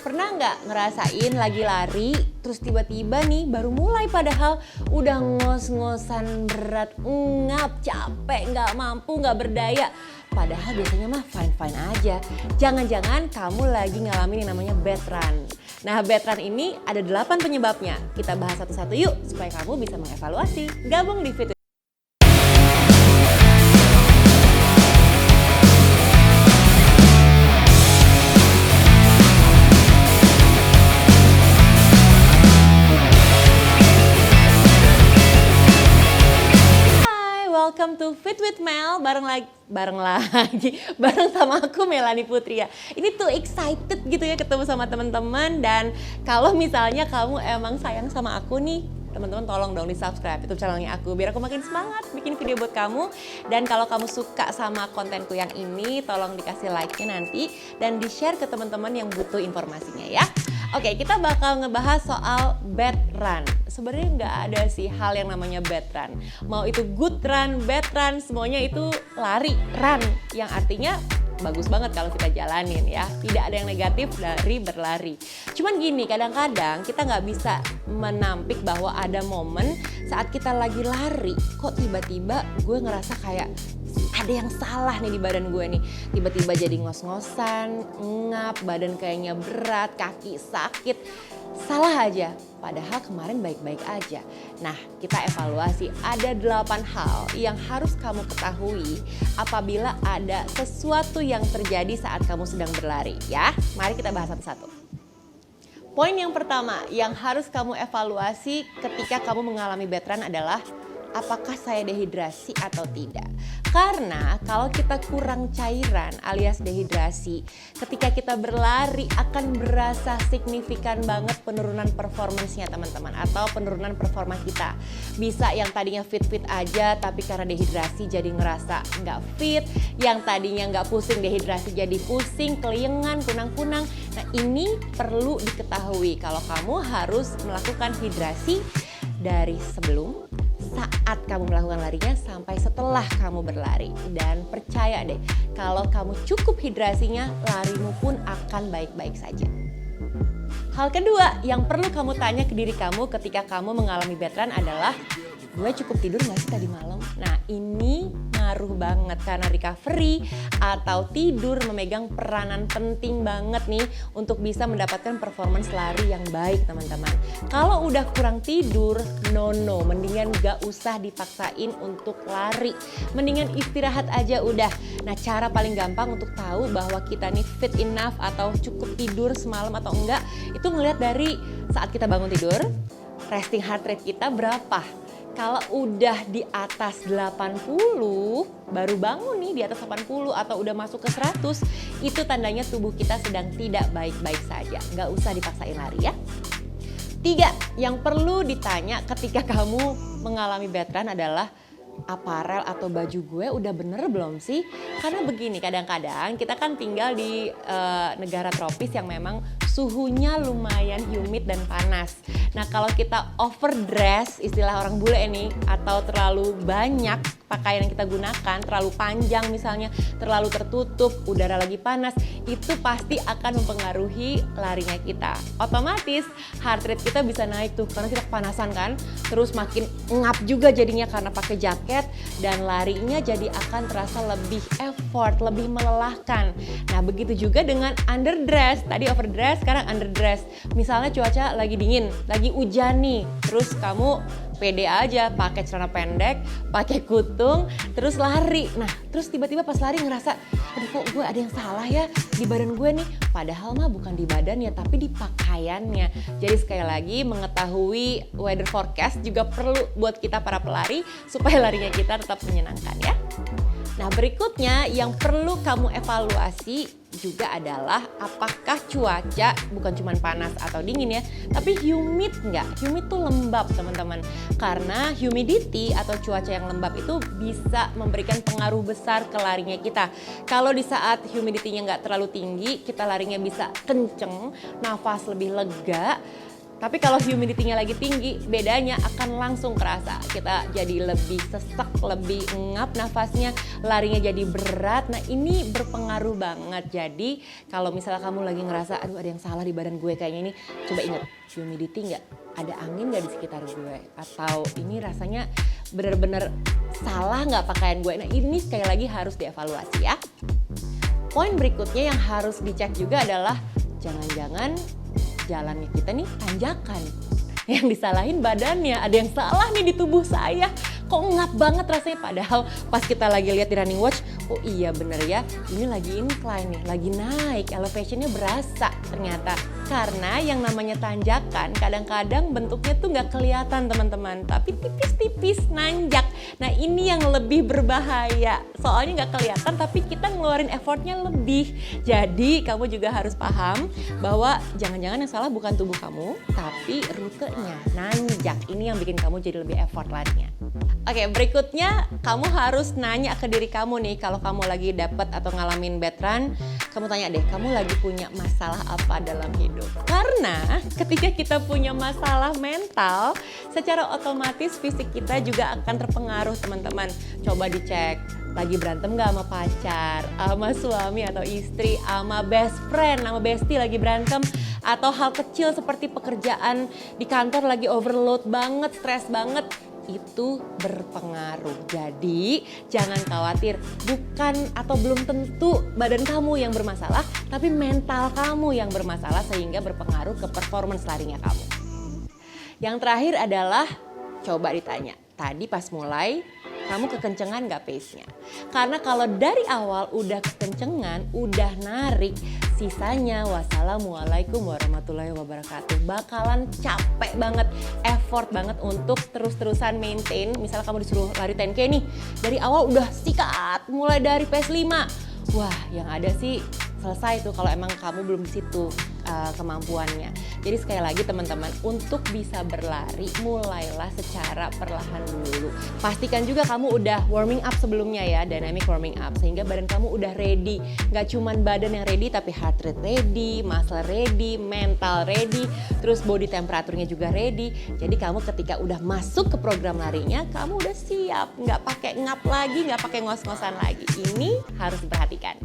Pernah nggak ngerasain lagi lari, terus tiba-tiba nih baru mulai padahal udah ngos-ngosan berat, ngap, capek, nggak mampu, nggak berdaya. Padahal biasanya mah fine-fine aja. Jangan-jangan kamu lagi ngalamin yang namanya bad run. Nah, bad run ini ada 8 penyebabnya. Kita bahas satu-satu yuk supaya kamu bisa mengevaluasi. Gabung di Fit. Welcome to Fit with Mel, bareng sama aku Melanie Putri ya. Ini tuh excited gitu ya ketemu sama teman-teman, dan kalau misalnya kamu emang sayang sama aku nih, teman-teman tolong dong di subscribe YouTube channelnya aku biar aku makin semangat bikin video buat kamu. Dan kalau kamu suka sama kontenku yang ini, tolong dikasih like-nya nanti dan di-share ke teman-teman yang butuh informasinya ya. Oke, kita bakal ngebahas soal bad run. Sebenarnya nggak ada sih hal yang namanya bad run. Mau itu good run, bad run, semuanya itu lari, run. Yang artinya bagus banget kalau kita jalanin ya. Tidak ada yang negatif dari berlari. Cuman gini, kadang-kadang kita nggak bisa menampik bahwa ada momen saat kita lagi lari, kok tiba-tiba gue ngerasa kayak ada yang salah nih di badan gue nih. Tiba-tiba jadi ngos-ngosan, ngap, badan kayaknya berat, kaki sakit. Salah aja, padahal kemarin baik-baik aja. Nah, kita evaluasi ada 8 hal yang harus kamu ketahui apabila ada sesuatu yang terjadi saat kamu sedang berlari ya. Mari kita bahas satu-satu. Poin yang pertama yang harus kamu evaluasi ketika kamu mengalami bad run adalah apakah saya dehidrasi atau tidak. Karena kalau kita kurang cairan alias dehidrasi, ketika kita berlari akan berasa signifikan banget penurunan performance-nya teman-teman, atau penurunan performa kita. Bisa yang tadinya fit-fit aja tapi karena dehidrasi jadi ngerasa nggak fit, yang tadinya nggak pusing dehidrasi jadi pusing, keliengan, kunang-kunang. Nah, ini perlu diketahui kalau kamu harus melakukan hidrasi dari sebelum, saat kamu melakukan larinya, sampai setelah kamu berlari. Dan percaya deh, kalau kamu cukup hidrasinya, larimu pun akan baik-baik saja. Hal kedua yang perlu kamu tanya ke diri kamu ketika kamu mengalami bad run adalah, gue cukup tidur gak sih tadi malam? Nah, ini ngaruh banget karena recovery atau tidur memegang peranan penting banget nih untuk bisa mendapatkan performance lari yang baik teman-teman. Kalau udah kurang tidur, no, mendingan gak usah dipaksain untuk lari. Mendingan istirahat aja udah. Nah, cara paling gampang untuk tahu bahwa kita nih fit enough atau cukup tidur semalam atau enggak, itu ngeliat dari saat kita bangun tidur, resting heart rate kita berapa. Kalau udah di atas 80, baru bangun nih di atas 80 atau udah masuk ke 100, itu tandanya tubuh kita sedang tidak baik-baik saja. Nggak usah dipaksain lari ya. 3, yang perlu ditanya ketika kamu mengalami bad run adalah, aparel atau baju gue udah bener belum sih? Karena begini, kadang-kadang kita kan tinggal di negara tropis yang memang suhunya lumayan humid dan panas. Nah, kalau kita overdress, istilah orang bule ini, atau terlalu banyak pakaian yang kita gunakan, terlalu panjang misalnya, terlalu tertutup, udara lagi panas, itu pasti akan mempengaruhi larinya kita. Otomatis heart rate kita bisa naik tuh karena kita kepanasan kan, terus makin ngap juga jadinya karena pakai jaket, dan larinya jadi akan terasa lebih effort, lebih melelahkan. Nah, begitu juga dengan underdress. Tadi overdress, sekarang underdress. Misalnya cuaca lagi dingin, lagi hujan nih, terus kamu pede aja pakai celana pendek, pakai kutung, terus lari. Nah, terus tiba-tiba pas lari ngerasa, aduh kok gue ada yang salah ya di badan gue nih. Padahal mah bukan di badannya, tapi di pakaiannya. Jadi sekali lagi, mengetahui weather forecast juga perlu buat kita para pelari supaya larinya kita tetap menyenangkan ya. Nah, berikutnya yang perlu kamu evaluasi juga adalah apakah cuaca bukan cuma panas atau dingin ya, tapi humid nggak? Humid tuh lembab teman-teman. Karena humidity atau cuaca yang lembab itu bisa memberikan pengaruh besar ke larinya kita. Kalau di saat humidity-nya nggak terlalu tinggi, kita larinya bisa kenceng, nafas lebih lega. Tapi kalau humidity-nya lagi tinggi, bedanya akan langsung kerasa. Kita jadi lebih sesek lebih ngap nafasnya, larinya jadi berat. Nah ini berpengaruh banget. Jadi kalau misalnya kamu lagi ngerasa aduh ada yang salah di badan gue kayaknya ini, coba inget humidity nggak? Ada angin nggak di sekitar gue? Atau ini rasanya bener-bener salah nggak pakaian gue? Nah ini sekali lagi harus dievaluasi ya. Poin berikutnya yang harus dicek juga adalah jangan-jangan jalannya kita nih tanjakan. Yang disalahin badannya, ada yang salah nih di tubuh saya. Kok ngap banget rasanya, padahal pas kita lagi lihat di running watch, oh iya bener ya, ini lagi incline nih, lagi naik, elevationnya berasa ternyata. Karena yang namanya tanjakan kadang-kadang bentuknya tuh nggak kelihatan teman-teman, tapi tipis-tipis nanjak. Nah ini yang lebih berbahaya, soalnya nggak kelihatan tapi kita ngeluarin effortnya lebih. Jadi kamu juga harus paham bahwa jangan-jangan yang salah bukan tubuh kamu, tapi rutenya nanjak. Ini yang bikin kamu jadi lebih effort larinya. Oke, berikutnya kamu harus nanya ke diri kamu nih, kalau kamu lagi dapet atau ngalamin bad run, kamu tanya deh, kamu lagi punya masalah apa dalam hidup? Karena ketika kita punya masalah mental, secara otomatis fisik kita juga akan terpengaruh teman-teman. Coba dicek, lagi berantem gak sama pacar, sama suami atau istri, sama best friend, sama bestie lagi berantem, atau hal kecil seperti pekerjaan di kantor lagi overload banget, stres banget, itu berpengaruh. Jadi jangan khawatir, bukan atau belum tentu badan kamu yang bermasalah, tapi mental kamu yang bermasalah sehingga berpengaruh ke performance larinya kamu. Yang terakhir adalah coba ditanya, tadi pas mulai kamu kekencengan gak pace-nya? Karena kalau dari awal udah kekencengan, udah narik, sisanya wassalamualaikum warahmatullahi wabarakatuh. Bakalan capek banget, effort banget untuk terus-terusan maintain. Misalnya kamu disuruh lari 10K nih, dari awal udah sikat, mulai dari pace 5. Wah, yang ada sih selesai tuh kalau emang kamu belum di situ kemampuannya. Jadi sekali lagi teman-teman, untuk bisa berlari mulailah secara perlahan dulu. Pastikan juga kamu udah warming up sebelumnya ya, dynamic warming up, sehingga badan kamu udah ready. Gak cuman badan yang ready, tapi heart rate ready, muscle ready, mental ready, terus body temperaturnya juga ready. Jadi kamu ketika udah masuk ke program larinya, kamu udah siap, nggak pakai ngap lagi, nggak pakai ngos-ngosan lagi. Ini harus diperhatikan.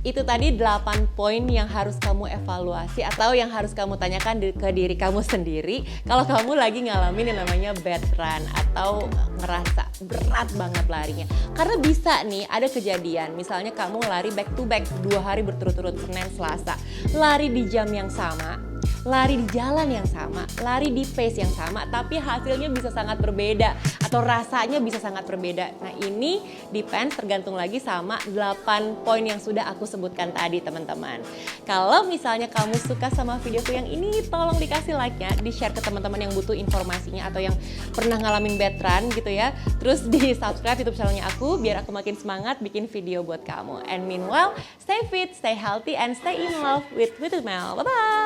Itu tadi 8 poin yang harus kamu evaluasi atau yang harus kamu tanyakan ke diri kamu sendiri kalau kamu lagi ngalamin yang namanya bad run atau ngerasa berat banget larinya. Karena bisa nih ada kejadian, misalnya kamu lari back to back 2 hari berturut-turut, Senin, Selasa, lari di jam yang sama, lari di jalan yang sama, lari di pace yang sama, tapi hasilnya bisa sangat berbeda atau rasanya bisa sangat berbeda. Nah ini depends, tergantung lagi sama 8 poin yang sudah aku sebutkan tadi teman-teman. Kalau misalnya kamu suka sama videoku yang ini, tolong dikasih like-nya, di-share ke teman-teman yang butuh informasinya atau yang pernah ngalamin bad run gitu ya. Terus di subscribe YouTube channelnya aku biar aku makin semangat bikin video buat kamu. And meanwhile, stay fit, stay healthy, and stay in love with Mel. Bye-bye!